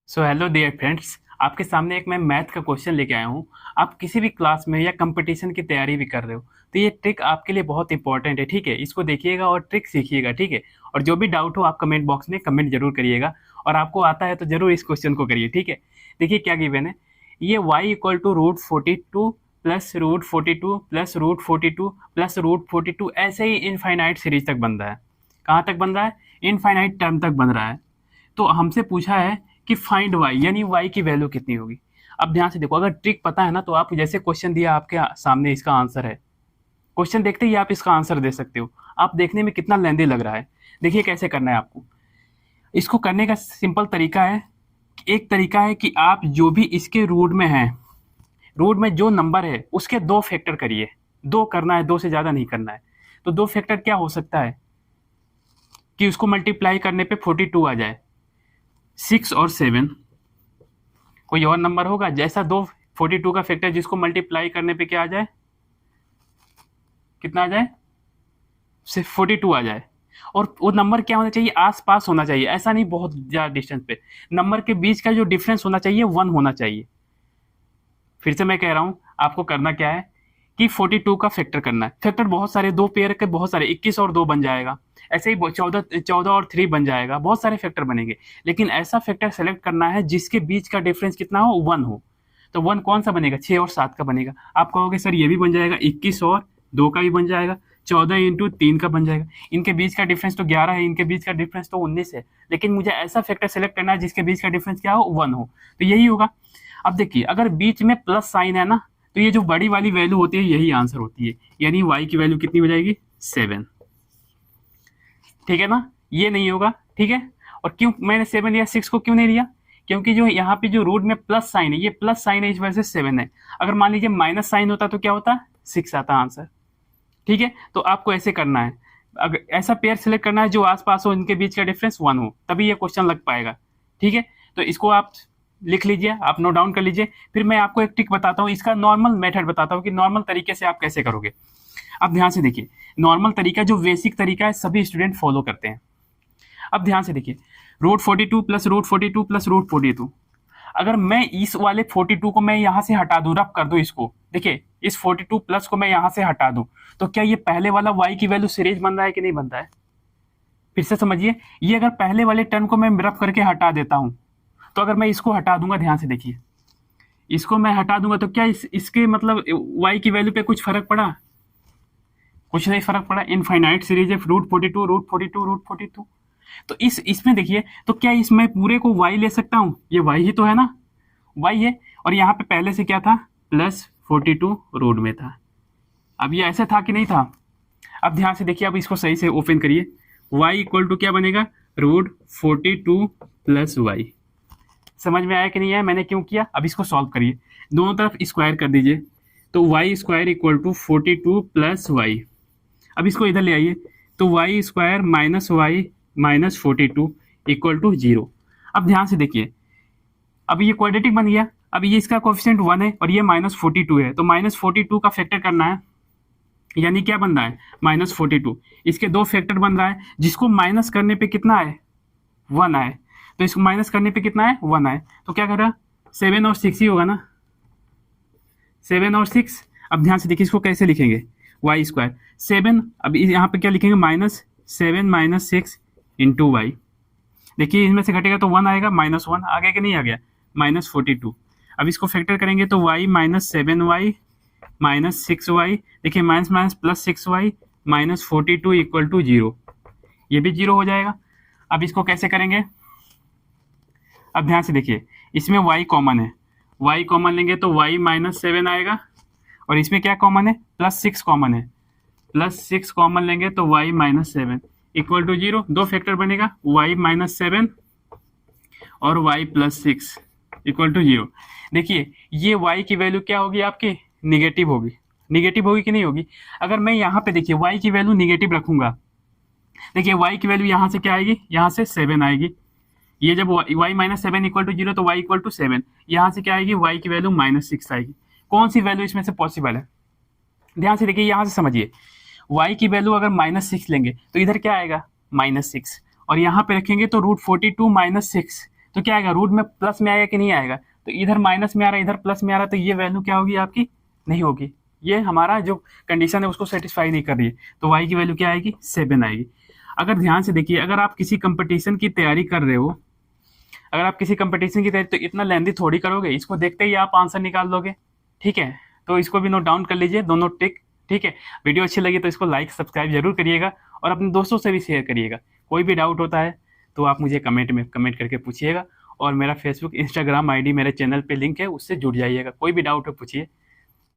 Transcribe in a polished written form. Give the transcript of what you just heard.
So hello dear friends, आपके सामने एक मैं मैथ का क्वेश्चन लेके आया हूँ। आप किसी भी क्लास में या कंपटीशन की तैयारी भी कर रहे हो तो ये ट्रिक आपके लिए बहुत इंपॉर्टेंट है। ठीक है, इसको देखिएगा और ट्रिक सीखिएगा। ठीक है, और जो भी डाउट हो आप कमेंट बॉक्स में कमेंट जरूर करिएगा, और आपको आता है तो जरूर इस क्वेश्चन को करिए। ठीक है, देखिए क्या गिवन है। ये y equal to √42 plus √42 plus √42 plus √42 ऐसे ही इनफाइनाइट सीरीज तक बन रहा है। कहाँ तक बन रहा है? इनफाइनाइट टर्म तक बन रहा है। तो हमसे पूछा है कि फाइंड वाई, यानी वाई की वैल्यू कितनी होगी। अब ध्यान से देखो, अगर ट्रिक पता है ना तो आप जैसे क्वेश्चन दिया आपके सामने इसका आंसर है, क्वेश्चन देखते ही आप इसका आंसर दे सकते हो। आप देखने में कितना लेंदी लग रहा है। देखिए कैसे करना है आपको। इसको करने का सिंपल तरीका है, एक तरीका है कि आप जो भी इसके रूट में है, रूट में जो नंबर है उसके दो फैक्टर करिए। दो करना है, दो से ज़्यादा नहीं करना है। तो दो फैक्टर क्या हो सकता है कि उसको मल्टीप्लाई करने पे 42 आ जाए। 6 और 7, कोई और नंबर होगा जैसा 42 का फैक्टर जिसको मल्टीप्लाई करने पे क्या आ जाए, कितना आ जाए, सिर्फ 42 आ जाए। और वो नंबर क्या होना चाहिए, आस पास होना चाहिए, ऐसा नहीं बहुत ज़्यादा डिस्टेंस पे। नंबर के बीच का जो डिफरेंस होना चाहिए 1 होना चाहिए। फिर से मैं कह रहा हूँ, आपको करना क्या है कि 42 का फैक्टर करना है। फैक्टर बहुत सारे, दो पेयर के बहुत सारे, 21 और 2 बन जाएगा। ऐसे ही 14 और 3 बन जाएगा। बहुत सारे फैक्टर बनेंगे, लेकिन ऐसा फैक्टर सेलेक्ट करना है जिसके बीच का डिफरेंस कितना हो, 1 हो। तो 1 कौन सा बनेगा, 6 और 7 का बनेगा। आप कहोगे सर ये भी बन जाएगा, 21 और 2 का भी बन जाएगा, 14 इंटू 3 का बन जाएगा। इनके बीच का डिफरेंस तो 11 है, इनके बीच का डिफरेंस तो 19 है, लेकिन मुझे ऐसा फैक्टर सेलेक्ट करना है जिसके बीच का डिफरेंस क्या हो, 1 हो। तो यही होगा। अब देखिए, अगर बीच में प्लस साइन है ना, तो ये जो बड़ी वाली वैल्यू होती है यही आंसर होती है, यानी y की वैल्यू कितनी हो जाएगी, 7। ठीक है ना, ये नहीं होगा। ठीक है, और क्यों मैंने 7 लिया, 6 को क्यों नहीं लिया, क्योंकि जो यहाँ पे जो रूट में प्लस साइन है, ये प्लस साइन है, इस वजह से 7 है। अगर मान लीजिए माइनस साइन होता तो क्या होता, 6 आता आंसर। ठीक है, तो आपको ऐसे करना है, अगर ऐसा पेयर सेलेक्ट करना है जो आसपास हो, इनके बीच का डिफरेंस 1 हो, तभी ये क्वेश्चन लग पाएगा। ठीक है, तो इसको आप लिख लीजिए, आप नोट डाउन कर लीजिए। फिर मैं आपको एक ट्रिक बताता हूँ, इसका नॉर्मल मेथड बताता हूँ कि नॉर्मल तरीके से आप कैसे करोगे। अब ध्यान से देखिए, नॉर्मल तरीका जो बेसिक तरीका है सभी स्टूडेंट फॉलो करते हैं। अब ध्यान से देखिए, √42 प्लस √42 प्लस √42। अगर मैं इस वाले 42 को मैं यहाँ से हटा दूँ, रफ कर दूँ इसको, देखिए इस 42 प्लस को मैं यहाँ से हटा दूँ, तो क्या ये पहले वाला y की वैल्यू सीरीज बन रहा है कि नहीं बन रहा है? फिर से समझिए, ये अगर पहले वाले टर्म को मैं रफ करके हटा देता हूँ, तो अगर मैं इसको हटा दूंगा, ध्यान से देखिए, इसको मैं हटा दूंगा तो क्या इसके मतलब y की वैल्यू पे कुछ फर्क पड़ा? कुछ नहीं फर्क पड़ा। इनफाइनाइट सीरीज है, √42 √42 √42। तो इसमें देखिए, तो क्या इसमें पूरे को y ले सकता हूँ? ये y ही तो है ना, y है। और यहाँ पे पहले से क्या था, +42 रूट में था। अब ये ऐसे था कि नहीं था? अब ध्यान से देखिए, अब इसको सही से ओपन करिए। y इक्वल टू क्या बनेगा, √42 प्लस y। समझ में आया कि नहीं आया, मैंने क्यों किया? अब इसको सॉल्व करिए, दोनों तरफ स्क्वायर कर दीजिए। तो y square equal to 42 plus y. अब इसको इधर ले आइए, तो y square minus y minus 42 equal to 0। अब ध्यान से देखिए, अब ये क्वाड्रेटिक बन गया। अब ये इसका कोएफिशिएंट 1 है और ये -42 है, तो -42 का फैक्टर करना है, यानी क्या बन रहा है, -42। इसके दो फैक्टर बन रहा है, जिसको माइनस करने पे कितना है, 1 आए। तो इसको माइनस करने पे कितना है, 1 आए। तो क्या कर रहा, 7 और 6 ही होगा ना, 7 और 6। अब ध्यान से देखिए, इसको कैसे लिखेंगे, वाई स्क्वायर 7, अब यहाँ पे क्या लिखेंगे, -7 माइनस 6 इंटू वाई। देखिए इसमें से घटेगा तो 1 आएगा, -1 आ गया कि नहीं आ गया, -42। अब इसको फैक्टर करेंगे तो y -7y माइनस 6y, देखिए minus minus plus 6y -42 equal to 0। ये भी 0 हो जाएगा। अब इसको कैसे करेंगे, अब ध्यान से देखिए, इसमें y कॉमन है, y कॉमन लेंगे तो y -7 आएगा, और इसमें क्या कॉमन है, +6 कॉमन है, +6 कॉमन लेंगे तो y -7 इक्वल टू 0। दो फैक्टर बनेगा, y -7 और y +6 इक्वल टू 0। देखिए ये y की वैल्यू क्या होगी आपकी, निगेटिव होगी। निगेटिव होगी कि नहीं होगी? अगर मैं यहाँ पे देखिए y की वैल्यू निगेटिव रखूंगा, देखिए y की वैल्यू यहाँ से क्या आएगी, यहाँ से 7 आएगी। ये जब y -7 इक्वल टू 0 तो y इक्वल टू 7, यहाँ से क्या आएगी, y की वैल्यू -6 आएगी। कौन सी वैल्यू इसमें से पॉसिबल है? ध्यान से देखिए, यहाँ से समझिए, y की वैल्यू अगर -6 लेंगे तो इधर क्या आएगा, -6, और यहाँ पे रखेंगे तो √42 -6, तो क्या आएगा, रूट में प्लस में आएगा कि नहीं आएगा, तो इधर माइनस में आ रहा है इधर प्लस में आ रहा है, तो ये वैल्यू क्या होगी आपकी, नहीं होगी, ये हमारा जो कंडीशन है उसको सेटिस्फाई नहीं कर रही है, तो वाई की वैल्यू क्या आएगी, 7 आएगी। अगर ध्यान से देखिए, अगर आप किसी कंपटीशन की तैयारी कर रहे हो, अगर आप किसी कंपटीशन की तैयारी, तो इतना लेंदी थोड़ी करोगे, इसको देखते ही आप आंसर निकाल दोगे, ठीक है। तो इसको भी नोट डाउन कर लीजिए, दोनों टिक, ठीक है। वीडियो अच्छी लगी तो इसको लाइक सब्सक्राइब जरूर करिएगा और अपने दोस्तों से भी शेयर करिएगा। कोई भी डाउट होता है तो आप मुझे कमेंट में कमेंट करके पूछिएगा, और मेरा फेसबुक इंस्टाग्राम आईडी मेरे चैनल पे लिंक है, उससे जुड़ जाइएगा, कोई भी डाउट हो पूछिए।